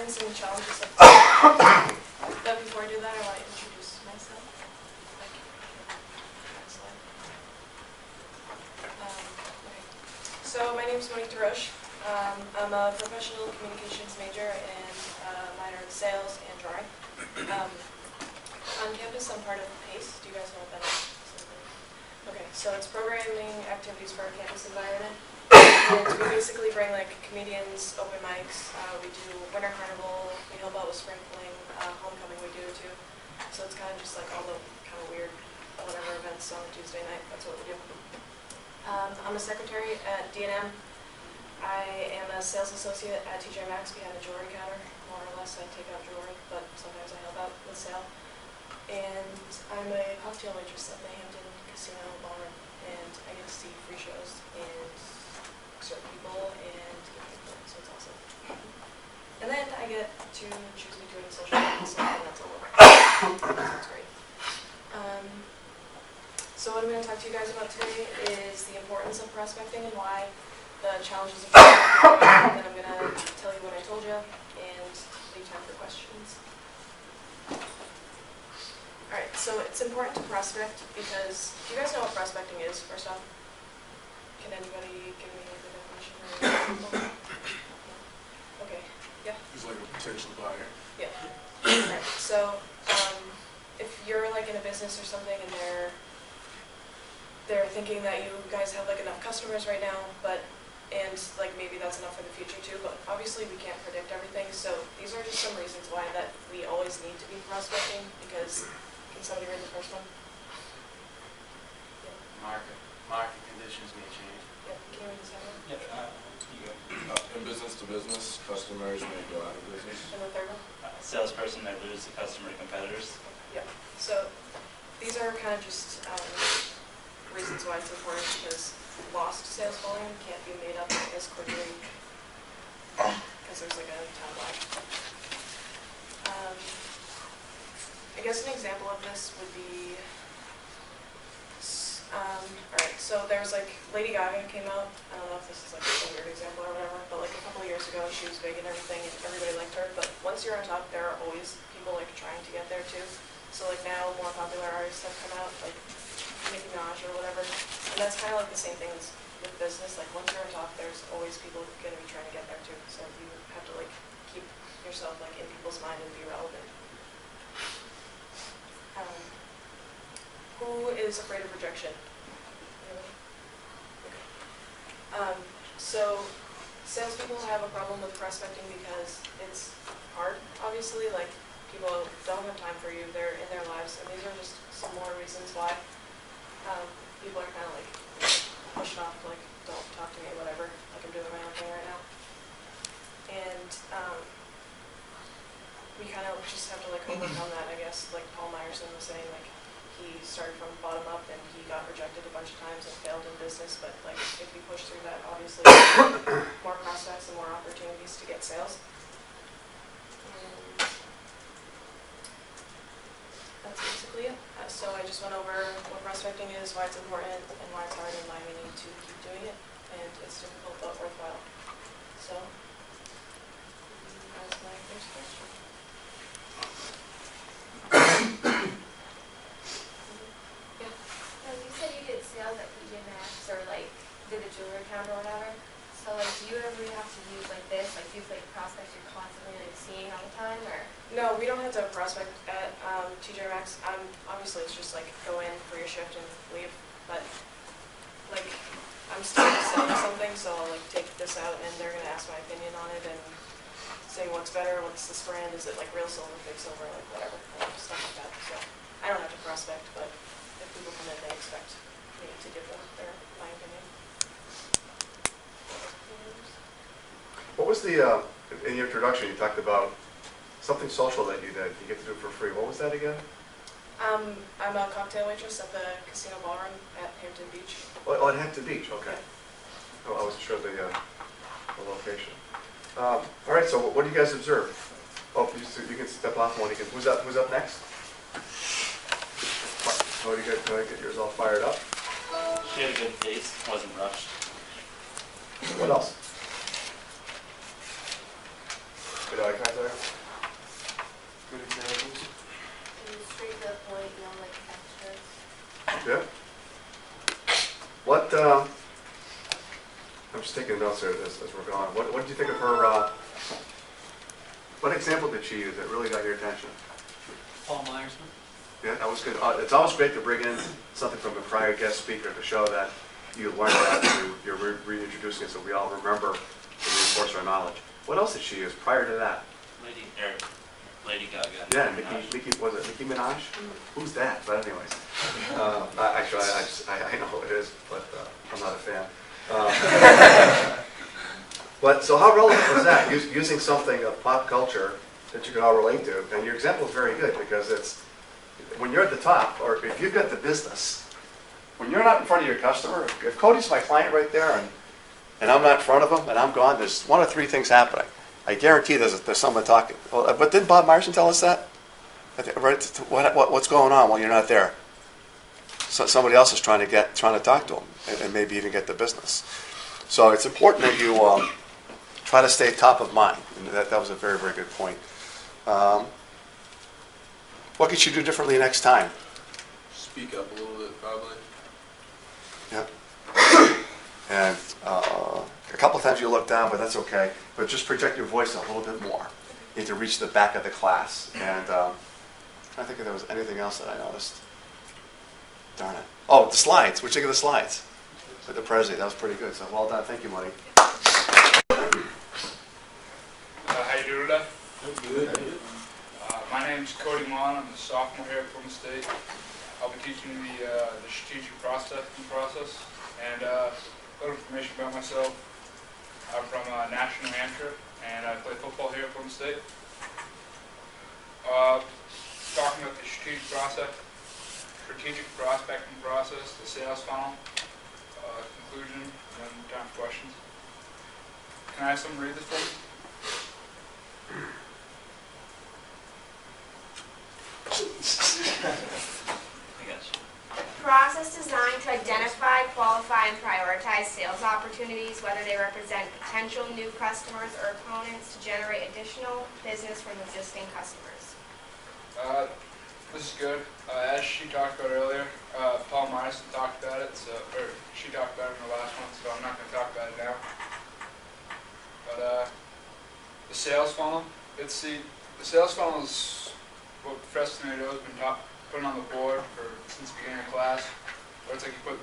importance and challenges of but before I do that, I want to introduce myself. Next slide. Okay. So my name is Monique DeRoche. I'm a professional communications major and minor in sales and drawing. On campus, I'm part of PACE. Do you guys know what that is? Okay, so it's programming activities for our campus environment. And we basically bring like comedians, open mics, we do winter carnival, we help out with sprinkling, homecoming we do too. So it's kind of just like all the kind of weird whatever events on Tuesday night, that's what we do. I'm a secretary at D&M. I am a sales associate at TJ Maxx behind the jewelry counter. More or less I take out jewelry, but sometimes I help out with sale. And I'm a cocktail waitress at the Hampton Casino Ballroom, and I get to see free shows and serve people and get paid for it, so it's awesome. And then I get to choose between social media stuff, and that's a little so it's great. So what I'm going to talk to you guys about today is the importance of prospecting and why, the challenges of prospecting, and then I'm going to tell you what I told you and leave time for questions. Alright, so it's important to prospect because, do you guys know what prospecting is, first off? Can anybody give me the definition? Okay, yeah? He's like a potential buyer. Yeah. Alright, so if you're like in a business or something and they're thinking that you guys have like enough customers right now, and like maybe that's enough for the future too, but obviously we can't predict everything, so these are just some reasons why that we always need to be prospecting, because, can somebody read the first one? Yeah. Market conditions may change. Yeah, can you read the second one? Yeah, you go. In business to business, customers may go out of business. And the third one? Salesperson may lose to customer to competitors. Yeah, so these are kind of just reasons why it's important, because lost sales volume can't be made up as quickly because there's like a time lag. I guess an example of this would be, alright, so there's like Lady Gaga came out. I don't know if this is like a weird example or whatever, but like a couple of years ago she was big and everything and everybody liked her, but once you're on top there are always people like trying to get there too. So like now more popular artists have come out, like Nicki Minaj or whatever, and that's kind of like the same thing as with business. Like once you're on top, there's always people going to be trying to get there too. So you have to like keep yourself like in people's mind and be relevant. Who is afraid of rejection? Okay. So salespeople have a problem with prospecting because it's hard. Obviously, like people don't have time for you. They're in their lives, and these are just some more reasons why. People are kind of like pushed off, like, don't talk to me, whatever, like I'm doing my own thing right now. And we kind of just have to like overcome that, I guess. Like Paul Myerson was saying, like he started from bottom up and he got rejected a bunch of times and failed in business, but like if we push through that, obviously more prospects and more opportunities to get sales. That's basically it. So I just went over what prospecting is, why it's important, and why it's hard, and why we need to keep doing it. And it's difficult but worthwhile. So that's my first question. Yeah. You said you did sales at TJ Maxx or like did a jewelry counter or whatever. So like, do you ever have to use like this, like these like prospects you're constantly like seeing all the time, or? No, we don't have to prospect at TJ Maxx. Obviously, it's just like go in for your shift and leave. But like, I'm still selling something, so I'll like take this out and they're gonna ask my opinion on it and say what's better, what's this brand, is it like real silver, fake silver, like whatever, stuff like that. So I don't have to prospect, but if people come in, they expect me to give them my opinion. What was the, in your introduction, you talked about something social that you did. You get to do it for free. What was that again? I'm a cocktail waitress at the Casino Ballroom at Hampton Beach. Oh, at Hampton Beach, okay. Oh, I wasn't sure the location. All right, so what do you guys observe? Oh, you can step off one. Who's up next? Oh, you get yours all fired up? She had a good pace, wasn't rushed. What else? Good icons there. Good examples. And straight to the point, no like extras. Yeah. What, I'm just taking notes here as we're going. What did you think of her, what example did she use that really got your attention? Paul Myersman. Yeah, that was good. It's always great to bring in something from a prior guest speaker to show that you learned that, you're reintroducing it so we all remember to reinforce our knowledge. What else did she use prior to that? Lady Gaga. Yeah, was it Nicki Minaj? Who's that? But anyways, actually, I know who it is, but I'm not a fan. But so how relevant was that? Using something of pop culture that you could all relate to, and your example is very good because it's when you're at the top, or if you've got the business, when you're not in front of your customer. If Cody's my client right there, and I'm not in front of him, and I'm gone, there's one of three things happening. I guarantee there's someone talking. Well, but didn't Bob Myerson tell us that? Right? What's going on while you're not there? So somebody else is trying to talk to him, and maybe even get the business. So it's important that you try to stay top of mind. And that was a very, very good point. What could you do differently next time? Speak up a little bit, probably. Yeah. And a couple of times you look down, but that's okay. But just project your voice a little bit more. You need to reach the back of the class. And I think if there was anything else that I noticed. Darn it. Oh, the slides. What did you think of the slides? With the Prezi. That was pretty good. So well done. Thank you, Money. How you doing today? Good. My name's Cody Mon. I'm a sophomore here at Plymouth State. I'll be teaching the strategic prospecting process. And a little information about myself. I'm from Nashua, New Hampshire, and I play football here at Plymouth State. Talking about the strategic prospecting process, the sales funnel, conclusion, and then time for questions. Can I have someone read this for me? I got you. Process designed to identify, qualify, and prioritize sales opportunities, whether they represent potential new customers or opponents, to generate additional business from existing customers. This is good. As she talked about earlier, Paul Myerson talked about it, or she talked about it in the last one, so I'm not going to talk about it now. But the sales funnel, the sales funnel is what Professor Nadeau has been putting on the board since the beginning of class. Where it's like you put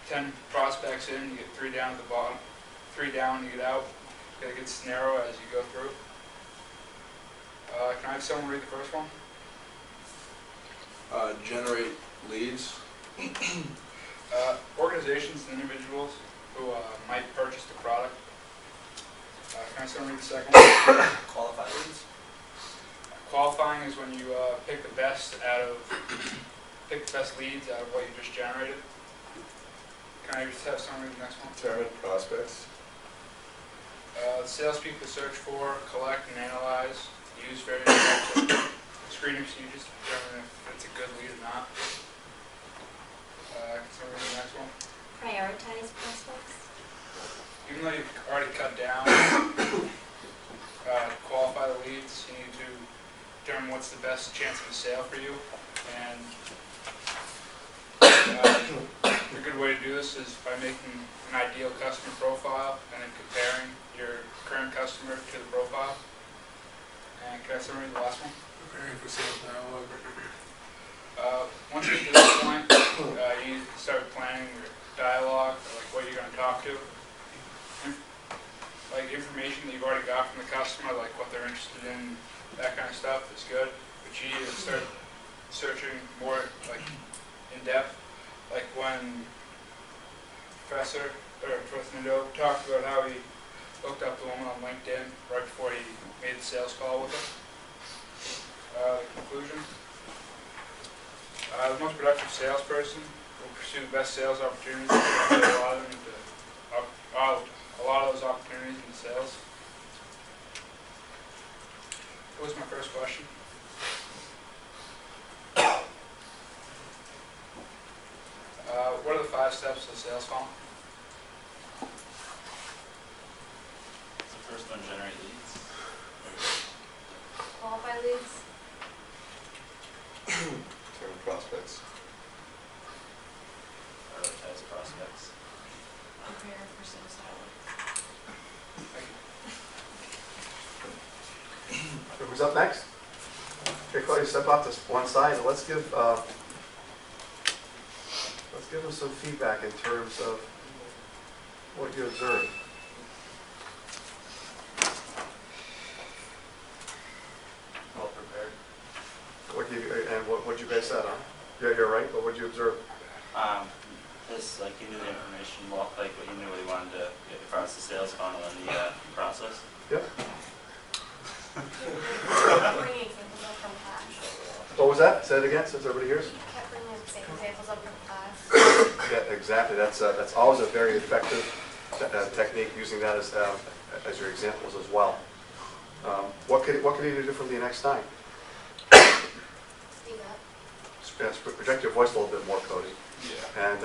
10 prospects in, you get 3 down at the bottom, 3 down, you get out. It gets narrow as you go through. Can I have someone read the first one? Generate leads. Organizations and individuals who might purchase the product. Can I have someone read the second one? Qualify leads. Qualifying is when you pick the best leads out of what you just generated. Can I just have someone read the next one? Determine prospects. Salespeople search for, collect, and analyze, use various types of screening procedures to determine if it's a good lead or not. Can someone read the next one? Prioritize prospects. Even though you've already cut down, qualify the leads, you need to determine what's the best chance of a sale for you. And a good way to do this is by making an ideal customer profile and then comparing your current customer to the profile. And can I summarize the last one? Preparing for sales dialogue. Once you get to this point, you need to start planning your dialogue, like what you're going to talk to. Like information that you've already got from the customer, like what they're interested in, that kind of stuff is good. But you need to start searching more like in depth. Like when Professor Nadeau talked about how he looked up the woman on LinkedIn right before he made the sales call with her. The conclusion. The most productive salesperson will pursue the best sales opportunities and a lot of those opportunities in sales. That was my first question. What are the 5 steps of the sales funnel? The first one, generate leads. Who's up next? Okay, Cody, step off to one side and let's give them some feedback in terms of what you observed. Well prepared. What you guys said, huh? Yeah, you're right, but what'd you observe? Just like you knew the information, well, like what you knew what you wanted to get across the sales funnel and the process. Yep. Bringing examples up from class. What was that? Say it again, since everybody hears. Kept bringing examples up from class. Yeah, exactly. That's always a very effective technique, using that as your examples as well. What could you do differently next time? Speak up. Yes, project your voice a little bit more, Cody. Yeah. And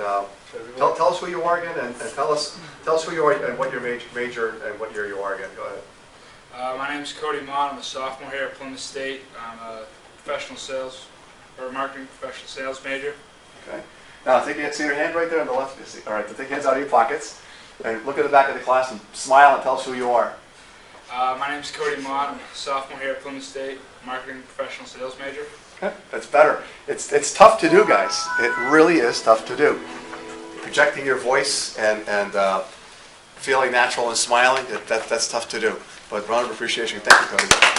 tell us who you are again, and tell us who you are and what your major and what year you are again. Go ahead. My name is Cody Mott. I'm a sophomore here at Plymouth State. I'm a marketing professional sales major. Okay. Now, see your hand right there on the left. All right. Take your hands out of your pockets and look at the back of the class and smile and tell us who you are. My name is Cody Mott. I'm a sophomore here at Plymouth State, marketing professional sales major. Okay, that's better. It's tough to do, guys. It really is tough to do. Projecting your voice and feeling natural and smiling, that's tough to do. But round of appreciation. Thank you, Cody.